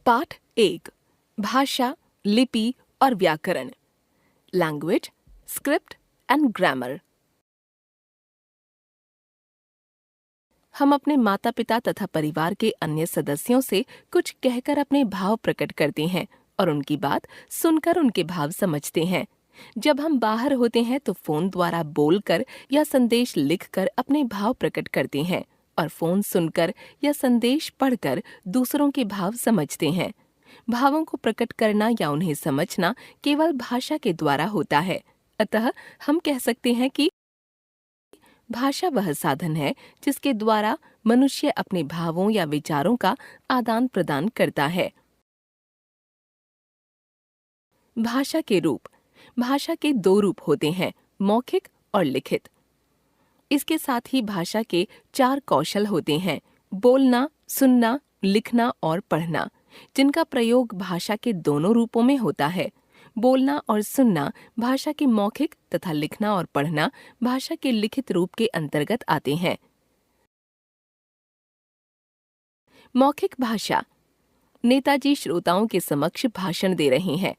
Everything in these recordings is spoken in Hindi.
पाठ 1 भाषा, लिपि और व्याकरण। Language, script and grammar. हम अपने माता पिता तथा परिवार के अन्य सदस्यों से कुछ कहकर अपने भाव प्रकट करते हैं और उनकी बात सुनकर उनके भाव समझते हैं। जब हम बाहर होते हैं तो फोन द्वारा बोलकर या संदेश लिखकर अपने भाव प्रकट करते हैं और फोन सुनकर या संदेश पढ़कर दूसरों के भाव समझते हैं। भावों को प्रकट करना या उन्हें समझना केवल भाषा के द्वारा होता है। अतः हम कह सकते हैं कि भाषा वह साधन है जिसके द्वारा मनुष्य अपने भावों या विचारों का आदान प्रदान करता है। भाषा के रूप। भाषा के 2 रूप होते हैं, मौखिक और लिखित। इसके साथ ही भाषा के 4 कौशल होते हैं, बोलना, सुनना, लिखना और पढ़ना, जिनका प्रयोग भाषा के दोनों रूपों में होता है। बोलना और सुनना भाषा के मौखिक तथा लिखना और पढ़ना भाषा के लिखित रूप के अंतर्गत आते हैं। मौखिक भाषा। नेताजी श्रोताओं के समक्ष भाषण दे रहे हैं।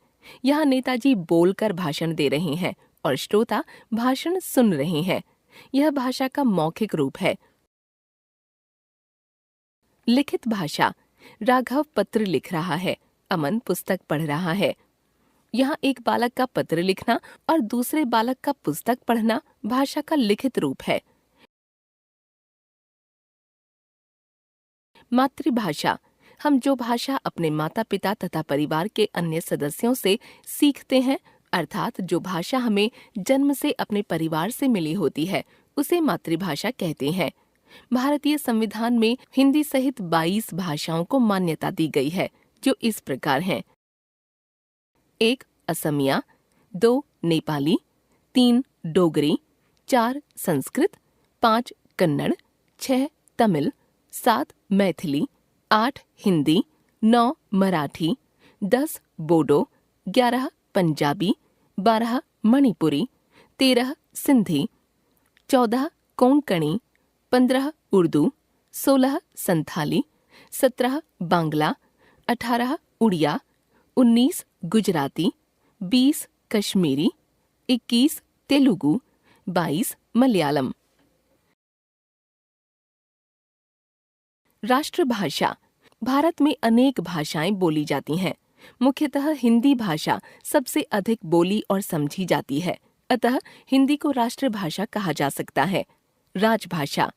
यहाँ नेताजी बोलकर भाषण दे रहे हैं और श्रोता भाषण सुन रहे हैं। यह भाषा का मौखिक रूप है। लिखित भाषा। राघव पत्र लिख रहा है, अमन पुस्तक पढ़ रहा है। यहाँ एक बालक का पत्र लिखना और दूसरे बालक का पुस्तक पढ़ना भाषा का लिखित रूप है। मातृभाषा। हम जो भाषा अपने माता पिता तथा परिवार के अन्य सदस्यों से सीखते हैं, अर्थात जो भाषा हमें जन्म से अपने परिवार से मिली होती है, उसे मातृभाषा कहते हैं। भारतीय संविधान में हिंदी सहित 22 भाषाओं को मान्यता दी गई है, जो इस प्रकार हैं: 1 असमिया, 2 नेपाली, 3 डोगरी, 4 संस्कृत, 5 कन्नड़, 6 तमिल, 7 मैथिली, 8 हिंदी, 9 मराठी, 10 बोडो, 11 पंजाबी, 12 मणिपुरी, 13 सिंधी, 14 कोंकणी, 15 उर्दू, 16 संथाली, 17 बांग्ला, 18 उड़िया, 19 गुजराती, 20 कश्मीरी, 21 तेलुगु, 22 मलयालम। राष्ट्रभाषा। भारत में अनेक भाषाएं बोली जाती हैं। मुख्यतः हिंदी भाषा सबसे अधिक बोली और समझी जाती है, अतः हिंदी को राष्ट्रभाषा कहा जा सकता है। राजभाषा।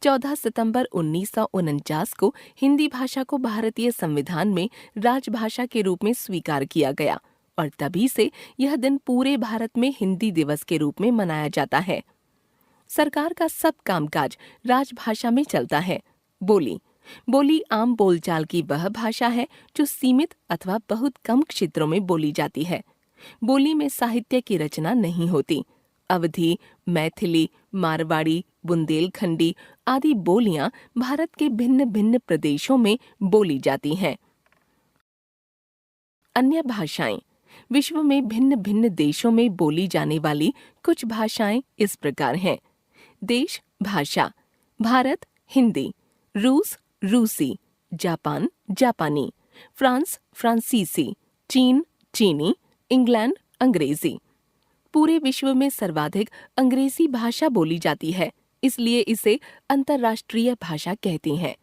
14 सितंबर 1949 को हिंदी भाषा को भारतीय संविधान में राजभाषा के रूप में स्वीकार किया गया और तभी से यह दिन पूरे भारत में हिंदी दिवस के रूप में मनाया जाता है। सरकार का सब कामकाज राजभाषा में चलता है। बोली। बोली आम बोलचाल की वह भाषा है जो सीमित अथवा बहुत कम क्षेत्रों में बोली जाती है। बोली में साहित्य की रचना नहीं होती। अवधी, मैथिली, मारवाड़ी, बुंदेलखंडी आदि बोलियां भारत के भिन्न भिन्न प्रदेशों में बोली जाती हैं। अन्य भाषाएं। विश्व में भिन्न भिन्न देशों में बोली जाने वाली कुछ भाषाएं इस प्रकार हैं। देश भाषा। भारत हिंदी, रूस रूसी, जापान जापानी, फ्रांस फ्रांसीसी, चीन चीनी, इंग्लैंड अंग्रेजी। पूरे विश्व में सर्वाधिक अंग्रेजी भाषा बोली जाती है, इसलिए इसे अंतर्राष्ट्रीय भाषा कहते हैं।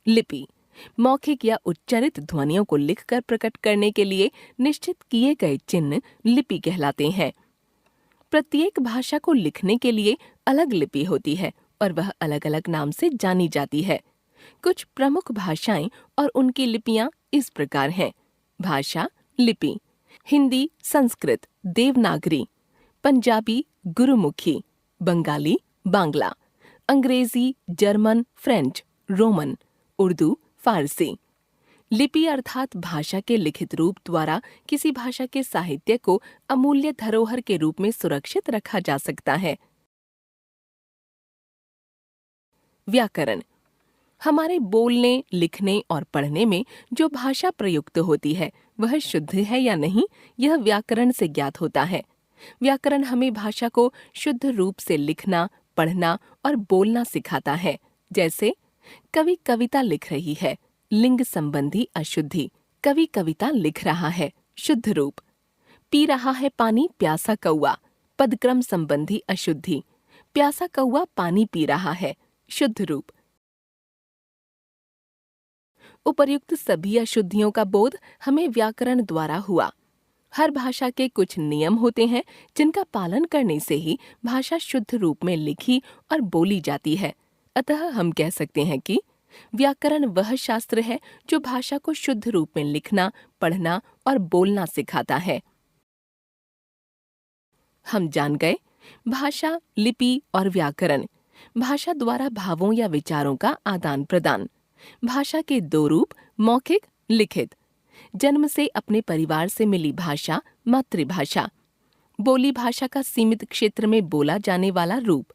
लिपि। मौखिक या उच्चारित ध्वनियों को लिखकर प्रकट करने के लिए निश्चित किए गए चिन्ह लिपि कहलाते हैं। प्रत्येक भाषा को लिखने के लिए अलग लिपि होती है और वह अलग अलग नाम से जानी जाती है। कुछ प्रमुख भाषाएं और उनकी लिपियां इस प्रकार हैं। भाषा लिपि। हिंदी संस्कृत देवनागरी, पंजाबी गुरुमुखी, बंगाली बांग्ला, अंग्रेजी German French Roman, Urdu Farsi. लिपि अर्थात भाषा के लिखित रूप द्वारा किसी भाषा के साहित्य को अमूल्य धरोहर के रूप में सुरक्षित रखा जा सकता है। व्याकरण। हमारे बोलने, लिखने और पढ़ने में जो भाषा प्रयुक्त होती है वह शुद्ध है या नहीं, यह व्याकरण से ज्ञात होता है। व्याकरण हमें भाषा को शुद्ध रूप से लिखना, पढ़ना और बोलना सिखाता है। जैसे कवि कविता लिख रही है लिंग संबंधी अशुद्धि। कवि कविता लिख रहा है। शुद्ध रूप। पी रहा है पानी प्यासा कौआ। पदक्रम संबंधी अशुद्धि। प्यासा कौआ पानी पी रहा है। शुद्ध रूप। उपर्युक्त सभी अशुद्धियों का बोध हमें व्याकरण द्वारा हुआ। हर भाषा के कुछ नियम होते हैं जिनका पालन करने से ही भाषा शुद्ध रूप में लिखी और बोली जाती है। अतः हम कह सकते हैं कि व्याकरण वह शास्त्र है जो भाषा को शुद्ध रूप में लिखना, पढ़ना और बोलना सिखाता है। हम जान गए भाषा, लिपि और व्याकरण। भाषा द्वारा भावों या विचारों का आदान प्रदान। भाषा के दो रूप, मौखिक, लिखित। जन्म से अपने परिवार से मिली भाषा मातृभाषा। बोली भाषा का सीमित क्षेत्र में बोला जाने वाला रूप।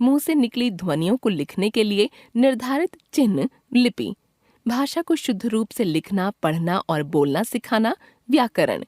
मुंह से निकली ध्वनियों को लिखने के लिए निर्धारित चिन्ह, लिपि। भाषा को शुद्ध रूप से लिखना, पढ़ना और बोलना सिखाना, व्याकरण।